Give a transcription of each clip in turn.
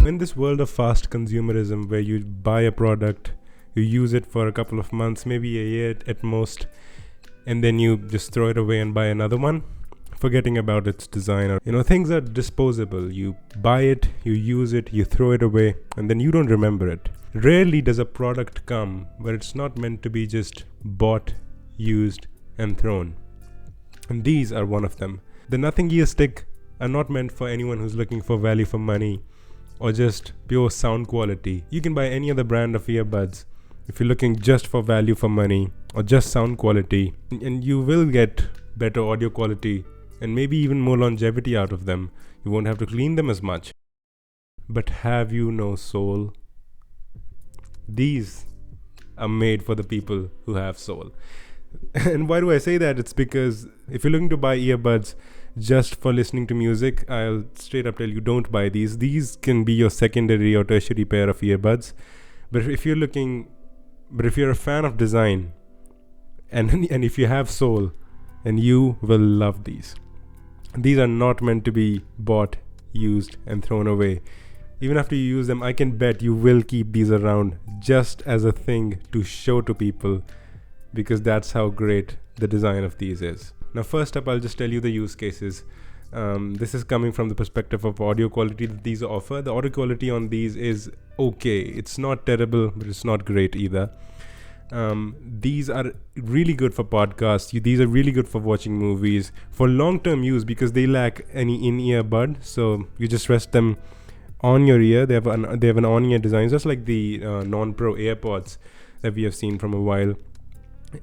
In this world of fast consumerism where you buy a product, you use it for a couple of months, maybe a year at most, and then you just throw it away and buy another one, forgetting about its design. Or things are disposable. You buy it, you use it, you throw it away, and then you don't remember it. Rarely does a product come where it's not meant to be just bought, used, and thrown. And these are one of them. The Nothing Ear Stick are not meant for anyone who's looking for value for money or just pure sound quality. You can buy any other brand of earbuds if you're looking just for value for money or just sound quality, and you will get better audio quality and maybe even more longevity out of them. You won't have to clean them as much. But have you no soul? These are made for the people who have soul. And why do I say that? It's because if you're looking to buy earbuds just for listening to music, I'll straight up tell you, don't buy these. These can be your secondary or tertiary pair of earbuds. But if you're a fan of design and if you have soul, then you will love these. These are not meant to be bought, used, and thrown away. Even after you use them, I can bet you will keep these around just as a thing to show to people, because that's how great the design of these is. Now, first up, I'll just tell you the use cases. This is coming from the perspective of audio quality that these offer. The audio quality on these is okay. It's not terrible, but it's not great either. These are really good for podcasts. These are really good for watching movies, for long-term use, because they lack any in-ear bud. So you just rest them on your ear. They have an on-ear design, just like the non-pro AirPods that we have seen from a while.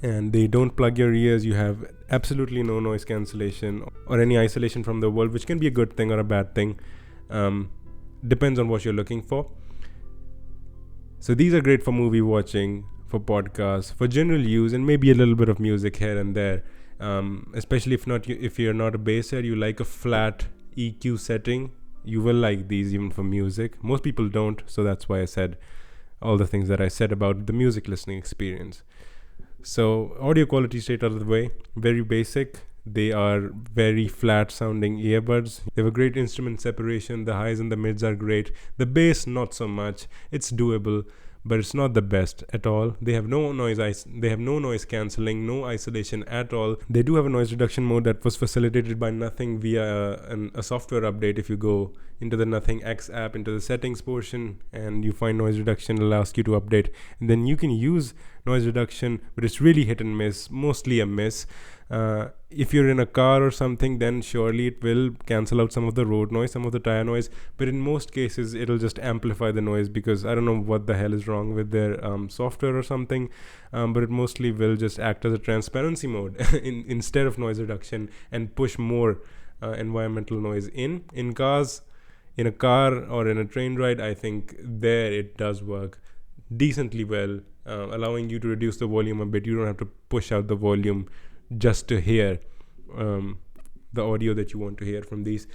And they don't plug your ears. You have absolutely no noise cancellation or any isolation from the world, which can be a good thing or a bad thing. Depends on what you're looking for. So these are great for movie watching, for podcasts, for general use, and maybe a little bit of music here and there. Especially if you're not a bass head, you like a flat EQ setting, you will like these even for music. Most people don't, so that's why I said all the things that I said about the music listening experience. So audio quality straight out of the way, very basic. They are very flat sounding earbuds. They have a great instrument separation. The highs and the mids are great. The bass, not so much. It's doable, but it's not the best at all. They have no noise cancelling, no isolation at all. They do have a noise reduction mode that was facilitated by Nothing via a software update. If you go into the Nothing X app, into the settings portion, and you find noise reduction, it'll ask you to update. And then you can use noise reduction, but it's really hit and miss, mostly a miss. If you're in a car or something, then surely it will cancel out some of the road noise, some of the tire noise, but in most cases it'll just amplify the noise, because I don't know what the hell is wrong with their software or something, but it mostly will just act as a transparency mode instead of noise reduction, and push more environmental noise in cars. In a car or in a train ride, I think there it does work decently well, allowing you to reduce the volume a bit. You don't have to push out the volume just to hear the audio that you want to hear from these.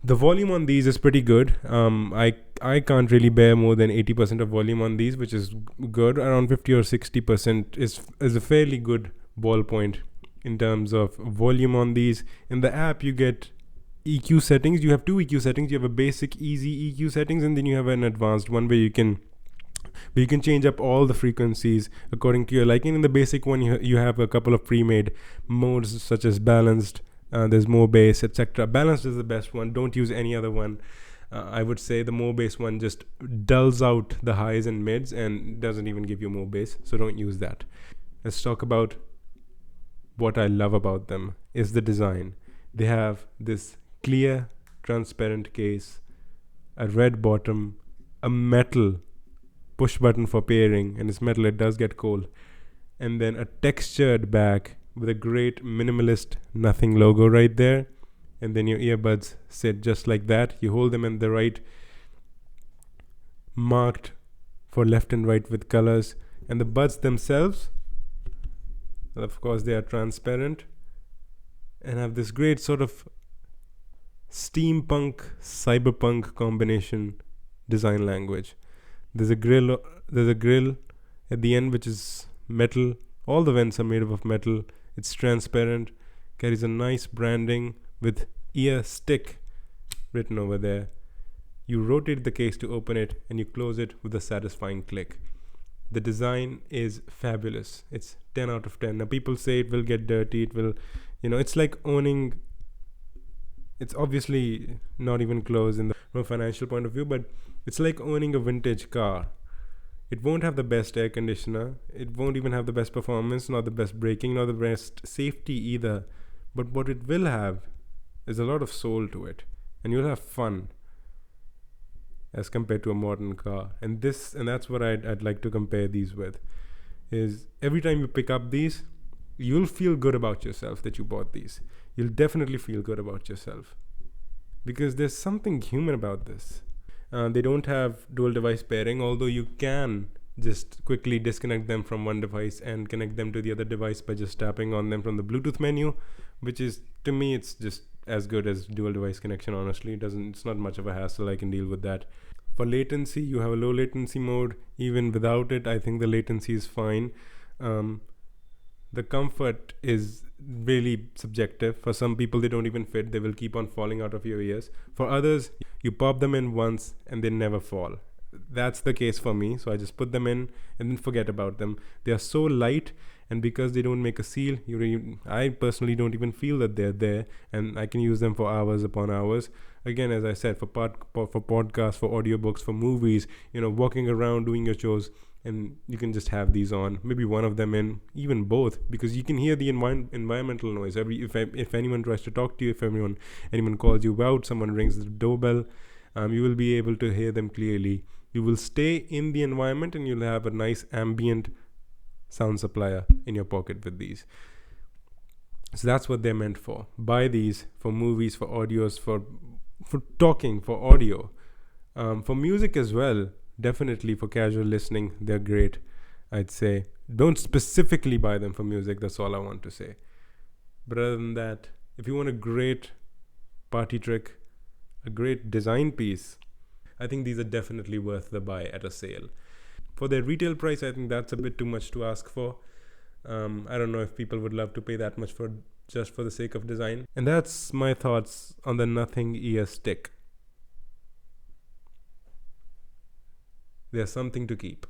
The volume on these is pretty good. I can't really bear more than 80% of volume on these, which is good. Around 50 or 60% is a fairly good ballpoint in terms of volume on these. In the app, you get EQ settings. You have two EQ settings. You have a basic easy EQ settings, and then you have an advanced one where you can change up all the frequencies according to your liking. In the basic one, you have a couple of pre-made modes such as balanced, there's more bass, etc. Balanced is the best one. Don't use any other one. I would say the more bass one just dulls out the highs and mids and doesn't even give you more bass, so don't use that. Let's talk about what I love about them is the design. They have this clear, transparent case, a red bottom, a metal push button for pairing, and it's metal, it does get cold, and then a textured back with a great minimalist Nothing logo right there, and then your earbuds sit just like that. You hold them in the right, marked for left and right with colors, and the buds themselves, of course, they are transparent and have this great sort of steampunk cyberpunk combination design language. There's a grill at the end which is metal. All the vents are made up of metal. It's transparent, carries a nice branding with ear stick written over there. You rotate the case to open it and you close it with a satisfying click. The design is fabulous. It's 10 out of 10. Now people say it will get dirty, it will, it's like owning, it's obviously not even close from a financial point of view, but it's like owning a vintage car. It won't have the best air conditioner, it won't even have the best performance, not the best braking, not the best safety either. But what it will have is a lot of soul to it, and you'll have fun as compared to a modern car. And that's what I'd like to compare these with, is every time you pick up these, you'll feel good about yourself that you bought these. You'll definitely feel good about yourself, because there's something human about this. They don't have dual device pairing, although you can just quickly disconnect them from one device and connect them to the other device by just tapping on them from the Bluetooth menu, which is, to me, it's just as good as dual device connection. Honestly, it's not much of a hassle. I can deal with that. For latency, you have a low latency mode. Even without it, I think the latency is fine. The comfort is really subjective. For some people, they don't even fit. They will keep on falling out of your ears. For others, you pop them in once and they never fall. That's the case for me. So I just put them in and then forget about them. They are so light, and because they don't make a seal, I personally don't even feel that they're there, and I can use them for hours upon hours. Again, as I said, for podcasts, for audiobooks, for movies, walking around doing your chores, and you can just have these on, maybe one of them in, even both, because you can hear the environmental noise. If anyone tries to talk to you, if anyone calls you out, someone rings the doorbell, you will be able to hear them clearly. You will stay in the environment, and you'll have a nice ambient sound supplier in your pocket with these. So that's what they're meant for. Buy these for movies, for audios, for talking, for audio, for music as well. Definitely for casual listening, they're great. I'd say don't specifically buy them for music. That's all I want to say. But other than that, if you want a great party trick, a great design piece, I think these are definitely worth the buy at a sale. For their retail price, I think that's a bit too much to ask for. I don't know if people would love to pay that much for just for the sake of design. And that's my thoughts on the Nothing Ear Stick. There's something to keep.